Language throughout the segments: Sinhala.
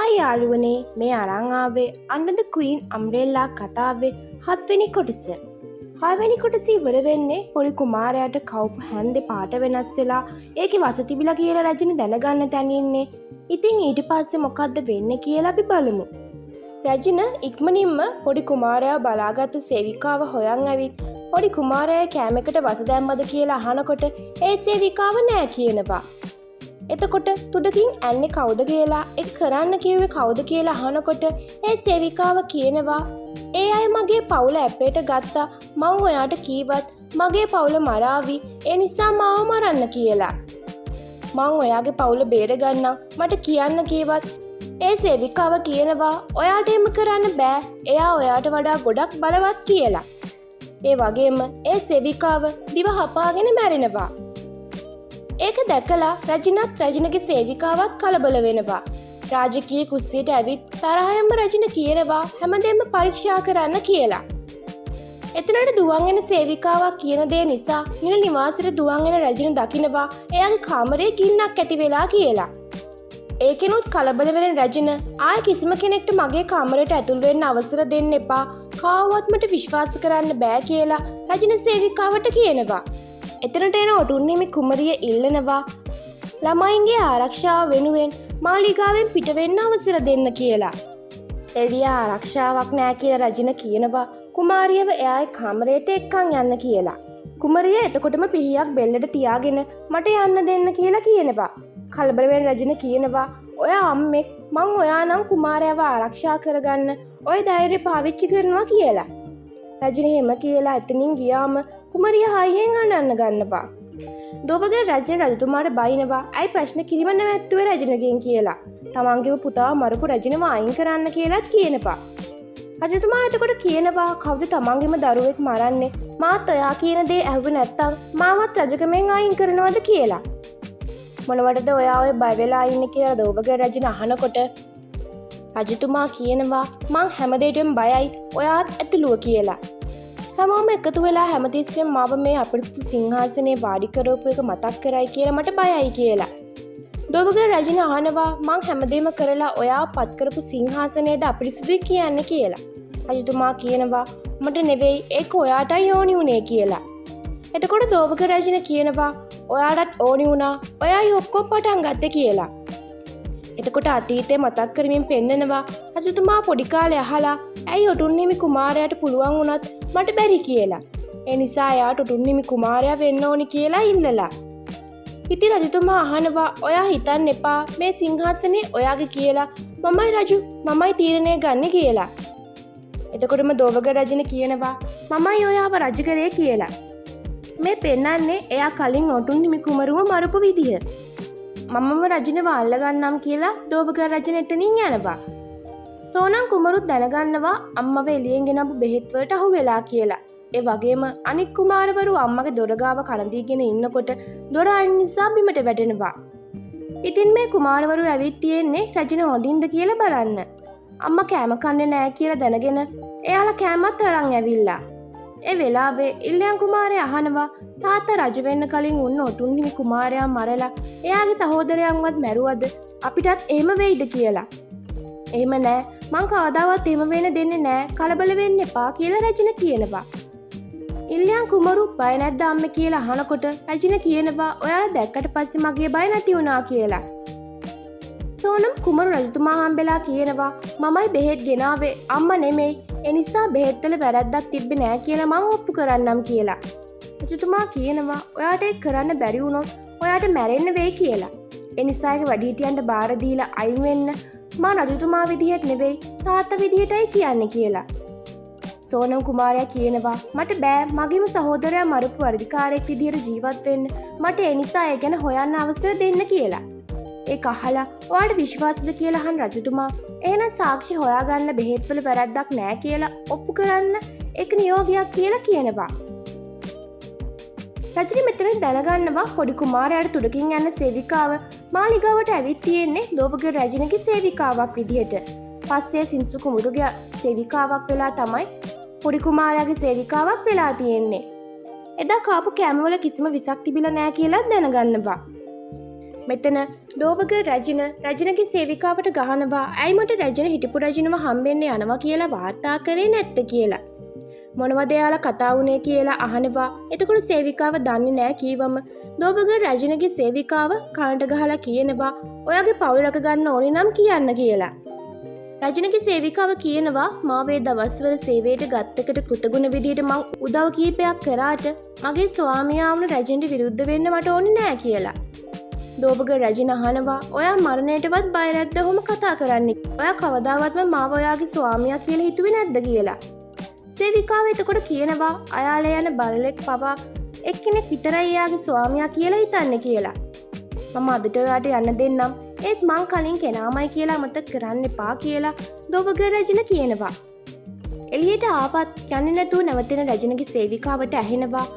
හයි යාළුවනේ මේ අරන් ආවේ Under the Queen Umbrella කතාවේ 7 වෙනි කොටස. 6 වෙනි කොටස ඉවර වෙන්නේ පොඩි කුමාරයාට කවුපු හැන්දේ පාට වෙනස් වෙලා ඒකේ වස තිබිලා කියලා රජින දැනගන්න තැන ඉන්නේ. ඉතින් ඊට පස්සේ මොකද්ද වෙන්නේ කියලා අපි බලමු. රජින ඉක්මනින්ම පොඩි කුමාරයා බලාගත්තු සේවිකාව හොයන් ඇවිත් පොඩි කුමාරයා කෑමකට වස දැම්මද කියලා අහනකොට ඒ සේවිකාව නෑ කියනවා. එතකොට තුඩකින් ඇන්නේ කවුද කියලා ඒක කරන්න කිව්වේ කවුද කියලා අහනකොට ඒ සේවිකාව කියනවා ඒ අය මගේ පවුල ඇපේට ගත්තා මං ඔයාට කීවත් මගේ පවුල මරාවි ඒ නිසා මාව මරන්න කියලා මං ඔයාගේ පවුල බේරගන්නම් මට කියන්න කීවත් ඒ සේවිකාව කියනවා ඔයාට එම කරන්න බෑ එයා ඔයාට වඩා ගොඩක් බලවත් කියලා ඒ වගේම ඒ සේවිකාව දිව හපාගෙන මැරෙනවා ඒක දැකලා රජිනත් රජිනගේ සේවිකාවත් කලබල වෙනවා. රාජකීය කුස්සියට ඇවිත් තරහෙන්ම රජින කියනවා හැමදේම පරීක්ෂා කරන්න කියලා. එතනට දුවන් එන සේවිකාවක් කියන දේ නිසා නිල නිවාසෙට දුවන් එන රජින දකිනවා එයාගේ කාමරේ ගින්නක් ඇති වෙලා කියලා. ඒකෙනුත් කලබල වෙන රජින ආයෙ කිසිම කෙනෙක්ට මගේ කාමරයට ඇතුල් වෙන්න අවසර දෙන්න එපා. කාවවත් මට විශ්වාස කරන්න බෑ කියලා රජින සේවිකාවට කියනවා. එතනට එන ඔටුන්නිමි කුමරිය ඉල්ලනවා ළමයින්ගේ ආරක්ෂාව වෙනුවෙන් මාලිගාවෙන් පිට වෙන්න අවසර දෙන්න කියලා. එළිය ආරක්ෂාවක් නෑ කියලා රජින කියනවා කුමාරියව එයාගේ කාමරයට එක්කන් යන්න කියලා. කුමරිය එතකොටම පිහියක් බෙල්ලට තියාගෙන මට යන්න දෙන්න කියලා කියනවා. කලබල වෙන රජින කියනවා ඔයා අම්මෙක් මං ඔයා නම් කුමාරයව ආරක්ෂා කරගන්න ඔය ධෛර්යය පාවිච්චි කරනවා කියලා. රජින එහෙම කියලා එතනින් ගියාම කුමරිය හයියෙන් අඬන්න ගන්නවා. දොබගේ රජින රජතුමාට බයිනවා. "ඇයි ප්‍රශ්න කිලිම නැවැත්තුවේ රජිනගෙන් කියලා. තමන්ගේම පුතාව මරපු රජිනව අයින් කරන්න කියලාත් කියනවා." රජතුමා එතකොට කියනවා "කවුද තමන්ගේම දරුවෙක් මරන්නේ? මාත් ඔයා කියන දේ ඇහුවේ නැත්තම් මාවත් රජකමෙන් අයින් කරනවද කියලා." "මොනවටද ඔයා ඔය බය වෙලා ඉන්නේ?" කියලා දොබගේ රජින අහනකොට රජතුමා කියනවා "මං හැමදේටම බයයි. ඔයාත් ඇතුළුව" කියලා. හැමෝම එකතු වෙලා හැමතිස්සෙම මාව මේ අපිරිසිදු සිංහාසනේ වාඩි කරවපු එක මතක් කරයි කියලා මට බයයි කියලා. දොබගේ රජින අහනවා "මං හැමදේම කරලා ඔයා පත් කරපු සිංහාසනේද අපිරිසිදුයි කියන්නේ" කියලා. රජතුමා කියනවා "මට නෙවෙයි ඒක ඔයාටයි ඕනි උනේ" කියලා. එතකොට දොබගේ රජින කියනවා "ඔයාටත් ඕනි වුණා. ඔයායි ඔක්කොම පටන් ගත්තේ" කියලා. එතකොට අතීතේ මතක් කරමින් පෙන්නනවා රජතුමා පොඩි කාලේ අහලා ඇයි ඔටුන්නිමි කුමාරයාට පුළුවන් වුණත් මට බැරි කියලා. ඒ නිසා එයාට ඔටුන්නිමි කුමාරයා වෙන්න ඕනි කියලා ඉල්ලලා. ඉතින් රජතුමා අහනවා ඔයා හිතන්න එපා මේ සිංහාසනේ ඔයාගේ කියලා. මමයි රජු මමයි තීරණය ගන්න කියලා. එතකොටම දොවග රජින කියනවා මමයි ඔයාව රජ කරේ කියලා. මේ පෙන්නන්නේ එයා කලින් ඔටුන්නිමි කුමරුව මරපු විදිහ. මමම රජිනව අල්ලගන්නම් කියලා දෝවග රජින එතනින් යනවා. සෝනම් කුමරුත් දැනගන්නවා අම්මව එළියෙන් ගෙනපු බෙහෙත් වලට අහු වෙලා කියලා. ඒ වගේම අනික් කුමාරවරු අම්මගේ දොර ගාව කනදීගෙන ඉන්නකොට දොර අයින් නිසා බිමට වැටෙනවා. ඉතින් මේ කුමාරවරු ඇවිත් තියෙන්නේ රජින හොඳින්ද කියලා බලන්න. අම්මා කෑම කන්නේ නැහැ කියලා දැනගෙන එයාලා කෑමත් අරන් ඇවිල්ලා. ඒ වෙලාවේ ඉල්ලයන් කුමාරයා අහනවා තාත්තා රජ වෙන්න කලින් උන්න ඔටුන්නිමි කුමාරයා මරලා එයාගේ සහෝදරයන්වත් මැරුවද අපිටත් එහෙම වෙයිද කියලා. එහෙම නෑ මං කවදාවත් එහෙම වෙන්න දෙන්නේ නෑ කලබල වෙන්න එපා කියලා රජින කියනවා. ඉල්ලයන් කුමරු බය නැද්ද අම්මේ කියලා අහනකොට රජින කියනවා ඔයාලා දැක්කට පස්සේ මගේ බය නැති වුණා කියලා. සෝනම් කුමරු රජතුමා හම්බෙලා කියනවා මමයි බෙහෙත් ගෙනාවේ අම්මා නෙමෙයි ඒ නිසා බෙහෙත් වල වැරද්දක් තිබ්බේ නෑ කියලා මං ඔප්පු කරන්නම් කියලා. රජතුමා කියනවා ඔයාට ඒක කරන්න බැරි වුණොත් ඔයාට මැරෙන්න වෙයි කියලා. ඒ නිසා ඒක වැඩිහිටියන්ට බාර දීලා අයින් වෙන්න මා රජතුමා විදිහට නෙවෙයි තාත්තා විදිහටයි කියන්නේ කියලා. සෝනම් කුමාරයා කියනවා මට බෑ මගේම සහෝදරයා මරපු වර්ධිකාරයෙක් විදිහට ජීවත් වෙන්න. මට ඒ නිසා ඒ ගැන හොයන්න අවසර දෙන්න කියලා. ඒක අහලා ඔයාට විශ්වාසද කියලා අහන රජතුමා එහෙනම් සාක්ෂි හොයාගන්න බෙහෙත් වල වැරද්දක් නෑ කියලා ඔප්පු කරන්න ඒක නියෝගයක් කියලා කියනවා. රජින මෙතන දැනගන්නවා පොඩි කුමාරයාට තුඩකින් යන සේවිකාව මාලිගාවට ඇවිත් තියෙන්නේ දොවගේ රජිනගේ සේවිකාවක් විදිහට. පස්සේ සින්සු කුමරුගේ සේවිකාවක් වෙලා තමයි පොඩි කුමාරයාගේ සේවිකාවක් වෙලා තියෙන්නේ. එදා කාපු කෑමවල කිසිම විසක් තිබිලා නෑ කියලා දැනගන්නවා. මෙතන දෝවග රජනගේ සේවිකාවට ගහනවා ඇයි මට රජන හිටපු රජනව හම්බෙන්න යනවා කියලා වාර්තා කරේ නැත්ත කියලා. මොනවද එයාලා කතා වුණේ කියලා අහනවා. එතකොට සේවිකාව දන්නේ නැහැ කීවම දෝවග රජනගේ සේවිකාව කනට ගහලා කියනවා ඔයාගේ පවුල රැක ගන්න ඕනි නම් කියන්න කියලා. රජනගේ සේවිකාව කියනවා මාවේ දවස්වල සේවයට ගත්තකට කෘතගුණ විදියට මං උදව් කීපයක් කරාට මගේ ස්වාමියා වුණ රජෙන්ට විරුද්ධ වෙන්න මට ඕනේ නෑ කියලා. දෝවග රජන අහනවා ඔයා මරණයටවත් බය නැද්ද ඔහොම කතා කරන්නේ? ඔයා කවදාවත්ම මාව ඔයාගේ ස්වාමියා කියලා හිතුවේ නැද්ද කියලා. සේවිකාව එතකොට කියනවා අයාලා යන බලලෙක් පවා එක්කෙනෙක් විතරයි එයාගේ ස්වාමියා කියලා හිතන්නේ කියලා. මම අදට ඔයාට යන්න දෙන්නම්. ඒත් මං කලින් කෙනාමයි කියලා මතක් කරන්න එපා කියලා දෝවග රජන කියනවා. එළියට ආපත් යන්නේ නැතුව නැවතෙන රජනගේ සේවිකාවට ඇහෙනවා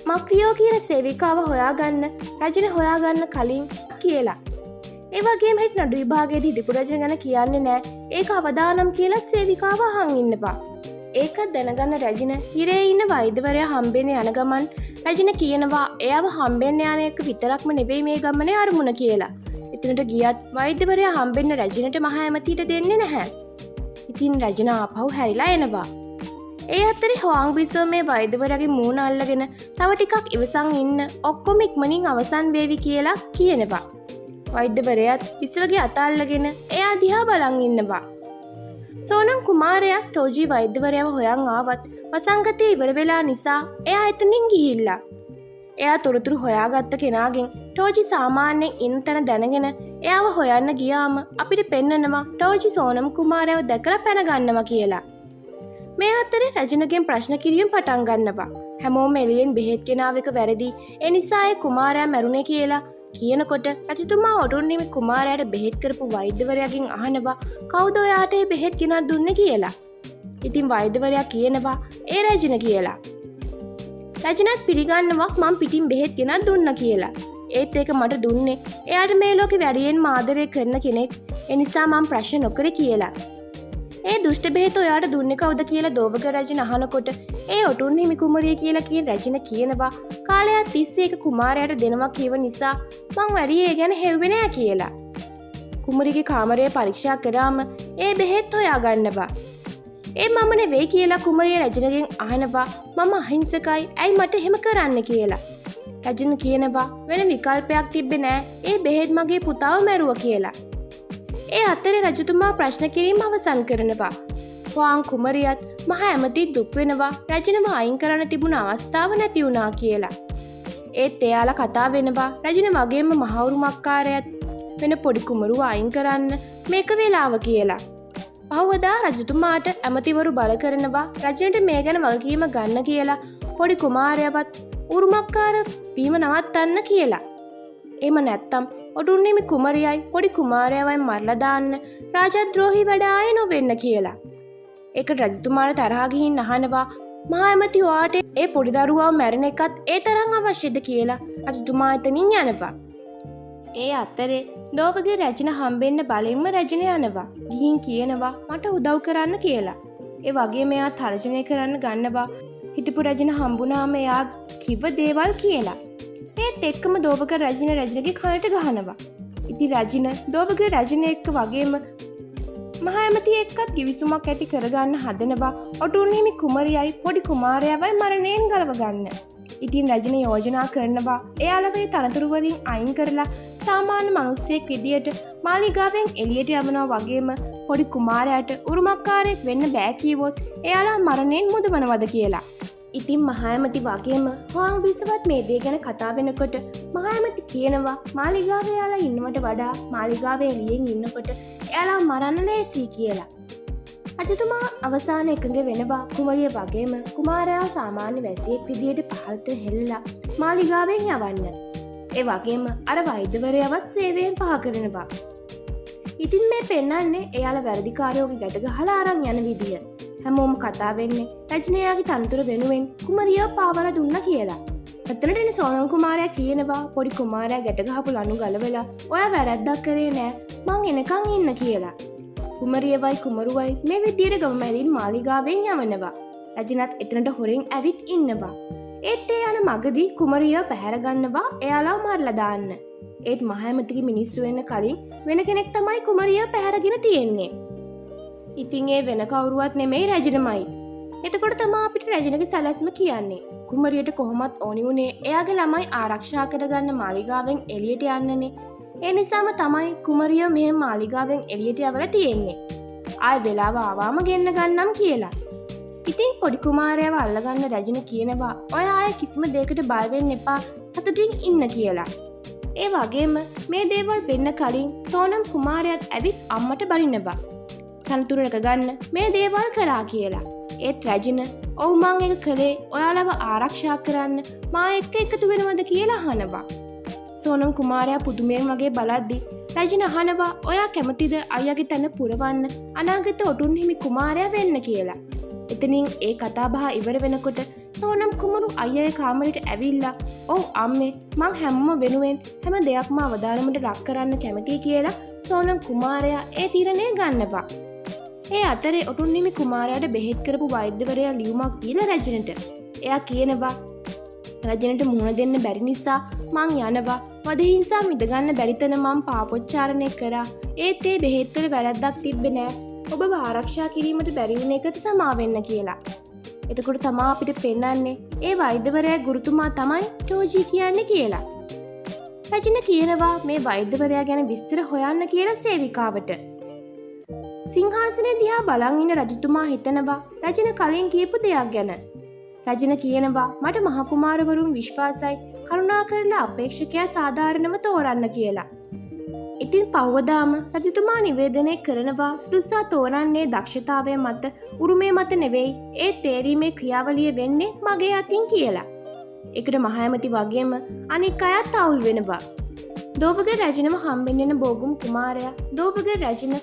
මක්‍රියෝ කියන සේවිකාව හොයාගන්න රජන හොයාගන්න කලින් කියලා. ඒ වගේම හිට නඩු විභාගයේදී හිටපු රජන ගැන කියන්නේ නැහැ. ඒක අවදානම් කියලා සේවිකාව අහන් ඉන්නවා. ඒක දැනගන්න රජන හිරේ ඉන්න වෛද්‍යවරයා හම්බෙන්න යන ගමන් රජන කියනවා එයාව හම්බෙන්න යන එක විතරක්ම නෙවෙයි මේ ගමනේ අරමුණ කියලා. එතනට ගියත් වෛද්‍යවරයා හම්බෙන්න රජනට මහා ඇමතිට දෙන්නේ නැහැ. ඉතින් රජන ආපහු හැරිලා එනවා. ඒ අතරේ හුවාං බිසෝ මේ වෛද්‍යවරයාගේ මූණ අල්ලගෙන තව ටිකක් ඉවසන් ඉන්න ඔක්කොම ඉක්මනින් අවසන් වේවි කියලා කියනවා. වෛද්‍යවරයාත් බිසවගේ අත අල්ලගෙන එයා දිහා බලන් ඉන්නවා. සෝනම් කුමාරයා ටෝජි වෛද්‍යවරයාව හොයන් ආවත් වසංගතය ඉවර වෙලා නිසා එයා එතනින් ගිහිල්ලා. එයා තොරතුරු හොයාගත්ත කෙනාගෙන් ටෝජි සාමාන්‍යයෙන් ඉන්න තැන දැනගෙන එයාව හොයන්න ගියාම අපිට පෙන්නනවා ටෝජි සෝනම් කුමාරයාව දැකලා පැනගන්නවා කියලා. මේ අතරේ රජනගෙන් ප්‍රශ්න කිරීම පටන් ගන්නවා. හැමෝම එළියෙන් බෙහෙත් ගෙනාව එක වැරදි. ඒ නිසා ඒ කුමාරයා මැරුණේ කියලා කියනකොට රජතුමා ඔටුන්නිමි කුමාරයාට බෙහෙත් කරපු වෛද්‍යවරයාගෙන් අහනවා කවුද ඔයාට මේ බෙහෙත් ගෙනත් දුන්නේ කියලා. ඉතින් වෛද්‍යවරයා කියනවා ඒ රජන කියලා. රජනත් පිළිගන්නවා මං පිටින් බෙහෙත් ගෙනත් දුන්නා කියලා. ඒත් ඒක මට දුන්නේ එයාට මේ ලෝකේ වැඩියෙන්ම ආදරය කරන කෙනෙක්. ඒ නිසා මං ප්‍රශ්න නොකර කියලා. ඒ දුෂ්ට බෙහෙත ඔයාට දුන්නේ කවුද කියලා දෝවග රජන අහනකොට ඒ ඔටුන් හිමි කුමරිය කියලා කියන රජන කියනවා කාලයක් තිස්සේ ඒක කුමාරයාට දෙනවා කියව නිසා මං වැඩි ඒ ගැන හෙව්වේ නෑ කියලා. කුමරියගේ කාමරය පරීක්ෂා කරාම ඒ බෙහෙත් හොයාගන්නවා. ඒ මම නෙවෙයි කියලා කුමරිය රජනගෙන් අහනවා මම අහිංසකයි ඇයි මට එහෙම කරන්න කියලා. රජන කියනවා වෙන විකල්පයක් තිබ්බේ නෑ ඒ බෙහෙත් මගේ පුතාව මැරුවා කියලා. ඒ අතරේ රජතුමා ප්‍රශ්න කිරීම අවසන් කරනවා. හුවාං කුමරියත් මහා ඇමතිත් දුක් වෙනවා රජනව අයින් කරන්න තිබුණ අවස්ථාව නැති වුණා කියලා. ඒත් එයාලා කතා වෙනවා රජන වගේම මහවුරුමක්කාරයත් වෙන පොඩි කුමරුව අයින් කරන්න මේක වෙලාව කියලා. පහුවදා රජතුමාට ඇමතිවරු බල කරනවා රජනට මේ ගැන වගකීම ගන්න කියලා පොඩි කුමාරයවත් උරුමක්කාර වීම නවත්තන්න කියලා. එහෙම නැත්තම් ඔටුන්නිමි කුමරියයි පොඩි කුමාරයවයි මරලා දාන්න රාජද්‍රෝහී වැඩ ආයේ නොවෙන්න කියලා. ඒක රජතුමාට තරහා ගිහින් අහනවා මහා ඇමති ඔයාට ඒ පොඩි දරුවාව මැරෙන එකත් ඒ තරම් අවශ්‍යද කියලා රජතුමා එතනින් යනවා. ඒ අතරේ දෝවගේ රජන හම්බෙන්න බලෙන්ම රජන යනවා. ගිහින් කියනවා මට උදව් කරන්න කියලා. ඒ වගේම එයා තර්ජනය කරන්න ගන්නවා හිටපු රජන හම්බුනාම එයා කිව්ව දේවල් කියලා. ඒත් එක්කම දෝවග රජනගේ කනට ගහනවා. ඉතින් රජන දෝවග රජන එක්ක වගේම මහා ඇමති එක්කත් කිවිසුමක් ඇති කරගන්න හදනවා ඔටුන්හිමි කුමරියයි පොඩි කුමාරයාවයි මරණයෙන් ගලව ගන්න. ඉතින් රජන යෝජනා කරනවා එයාලගේ තනතුරු වලින් අයින් කරලා සාමාන්‍ය මිනිස්සෙක් විදියට මාලිගාවෙන් එළියට යවනවා වගේම පොඩි කුමාරයාට උරුමකාරයෙක් වෙන්න බෑ කිව්වොත් එයාලා මරණයෙන් මුදවනවද කියලා. ඉතින් මහා ඇමති වගේම හුවාං බිසවත් මේ දේ ගැන කතා වෙනකොට මහා ඇමති කියනවා මාලිගාවේ එයාලා ඉන්නවට වඩා මාලිගාවේ එළියෙන් ඉන්නකොට එයාලා මරන්න ලේසි කියලා. රජතුමා අවසාන එකඟ වෙනවා කුමරිය වගේම කුමාරයා සාමාන්‍ය වැසියෙක් විදියට පහළට හෙල්ලලා මාලිගාවෙන් යවන්න. ඒ වගේම අර වෛද්‍යවරයාවත් සේවයෙන් පහ කරනවා. ඉතින් මේ පෙන්නන්නේ එයාලා වැරදිකාරයෝගේ ගැට ගහලා අරන් යන විදිය. හැමෝම කතා වෙන්නේ රජනයාගේ තනතුර වෙනුවෙන් කුමරියව පාවලා දුන්නා කියලා. එතනටනේ සෝනම් කුමාරයා කියනවා පොඩි කුමාරයා ගැට ගහපු ලණු ගලවලා ඔයා වැරද්දක් කරේ නෑ මං එනකන් ඉන්න කියලා. කුමරියවයි කුමරුවයි මේ විදියට ගමමැදින් මාලිගාවෙන් යවනවා. රජනත් එතනට හොරෙන් ඇවිත් ඉන්නවා. ඒත් ඒ යන මගදී කුමරියව පැහැර ගන්නවා එයාලා මරලා දාන්න. ඒත් මහඇමතිගේ මිනිස්සු වෙන්න කලින් වෙන කෙනෙක් තමයි කුමරිය පැහැරගෙන තියෙන්නේ. ඉතින් ඒ වෙන කවුරුවත් නෙමෙයි රැජිනමයි. එතකොට තමා අපිට රැජිනගේ සැලැස්ම කියන්නේ. කුමරියට කොහොමත් ඕනි වුණේ එයාගේ ළමයි ආරක්ෂා කරගන්න මාලිගාවෙන් එළියට යන්නනේ. ඒ නිසාම තමයි කුමරිය මෙහෙම මාලිගාවෙන් එළියට යවලා තියෙන්නේ. ආයෙ වෙලාව ආවාම ගෙන්න ගන්නම් කියලා. ඉතින් පොඩි කුමාරයව අල්ලගන්න රැජින කියනවා ඔයා ආයෙ කිසිම දෙයකට බය වෙන්න එපා සතුටින් ඉන්න කියලා. ඒ වගේම මේ දේවල් වෙන්න කලින් සෝනම් කුමාරයාත් ඇවිත් අම්මට බනිනවා. තනතුරු රැකගන්න මේ දේවල් කළා කියලා. ඒත් රැජින ඔව් මං ඒක කළේ ඔයාලව ආරක්ෂා කරන්න මා එක්ක එකතු වෙනවද කියලා අහනවා. සෝනම් කුමාරයා පුදුමයෙන් වගේ බලද්දි රැජින අහනවා ඔයා කැමතිද අයියාගේ තැන පුරවන්න අනාගත ඔටුන් හිමි කුමාරයා වෙන්න කියලා. එතනින් ඒ කතාබහ ඉවර වෙනකොට සෝනම් කුමරු අයියාගේ කාමරයට ඇවිල්ලා ඔව් අම්මේ මං හැමෝම වෙනුවෙන් හැම දෙයක්ම අවදානමට ලක් කරන්න කැමතියි කියලා සෝනම් කුමාරයා ඒ තීරණය ගන්නවා. ඒ අතරේ ඔටුන් හිමි කුමාරයාට බෙහෙත් කරපු වෛද්‍යවරයා ලියුමක් දීලා රැජිනට. එයා කියනවා රැජිනට මුහුණ දෙන්න බැරි නිසා මං යනවා. වදහිංසා මිදගන්න බැරිතන මං පාපොච්චාරණය කරා. ඒත් ඒ බෙහෙත්වල වැරැද්දක් තිබ්බේ නෑ. ඔබව ආරක්ෂා කිරීමට බැරි වුණ එකට සමාවෙන්න කියලා. එතකොට තමා අපිට පෙන්වන්නේ ඒ වෛද්‍යවරයා ගුරුතුමා තමයි ටෝජි කියන්නේ කියලා. රැජින කියනවා මේ වෛද්‍යවරයා ගැන විස්තර හොයන්න කියලා සේවිකාවට. සිංහාසනය දිහා බලන් ඉන්න රජතුමා හිතනවා රැජින කලින් කියපු දෙයක් ගැන. රැජින කියනවා මට මහකුමාරවරුන් විශ්වාසයි කරුණා කරලා අපේක්ෂකයා සාධාරණව තෝරන්න කියලා. ඉතින් පහුවදාම රජතුමා නිවේදනය කරනවා සුදුසා තෝරන්නේ දක්ෂතාවය මත උරුමය මත නෙවෙයි ඒ තේරීමේ ක්‍රියාවලිය වෙන්නේ මගේ අතින් කියලා. ඒකට මහඇමති වගේම අනික් අයත් අවුල් වෙනවා. දෝවගේ රැජිනව හම්බෙන්න එන බෝගුම් කුමාරයා දෝවගේ රැජින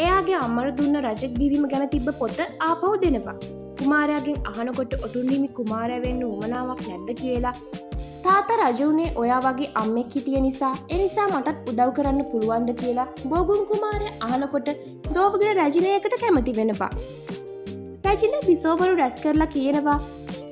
එයාගේ අම්මර දුන්න රජෙක් බිවීම ගැන තිබ්බ පොත ආපහු දෙනවා. කුමාරයාගෙන් අහනකොට ඔටුන් හිමි කුමාරයා වෙන්න උවමනාවක් නැද්ද කියලා. තාත්තා රජ වුණේ ඔයා වගේ අම්මෙක් හිටිය නිසා ඒ නිසා මටත් උදව් කරන්න පුළුවන්ද කියලා බෝගුම් කුමාරයා අහනකොට දෝවගේ රැජිනයකට කැමති වෙනවා. රැජින බිසෝවරු රැස් කරලා කියනවා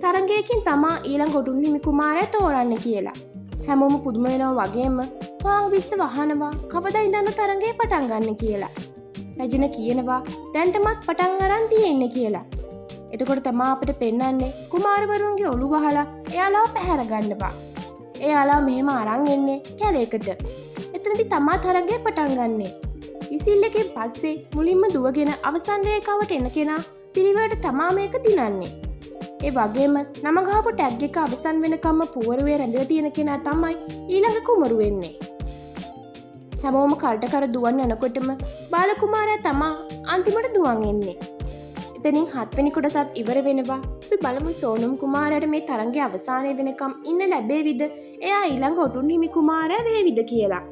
තරගයකින් තමා ඊළඟ ඔටුන් හිමි කුමාරයා තෝරන්න කියලා. හැමෝම පුදුම වෙනවා වගේම පාන් විස්ස වහනවා කවදා ඉඳන්ද තරගය පටන් ගන්න කියලා. රැජින කියනවා දැන්ටමත් පටන් අරන් තියෙන්නේ කියලා. එතකොට තමා අපිට පෙන්වන්නේ කුමාරවරුන්ගේ ඔළුව වහලා එයාලව පැහැර ගන්නවා. එයාලා මෙහෙම අරන් එන්නේ කැලේකට. එතනදී තමා තරගය පටන් ගන්නෙ. විසිල් එකෙන් පස්සේ මුලින්ම දුවගෙන අවසන් රේඛාවට එන කෙනා පිළිවෙලට තමා මේක දිනන්නේ. ඒ වගේම නම ගහපු ටැග් එක අවසන් වෙනකම්ම පුවරුවේ රැඳලා තියෙන කෙනා තමයි ඊළඟ කුමරු වෙන්නේ. හැමෝම කල්ට කර දුවන් යනකොටම බාල කුමාරයා තමා අන්තිමට දුවන් එන්නේ. එතනින් 7 වෙනි කොටසත් ඉවර වෙනවා. අපි බලමු සෝනම් කුමාරයාට මේ තරඟයේ අවසානයේ වෙනකම් ඉන්න ලැබෙවිද? එයා ඊළඟ ඔටුන් හිමි කුමාරයා වේවිද කියලා.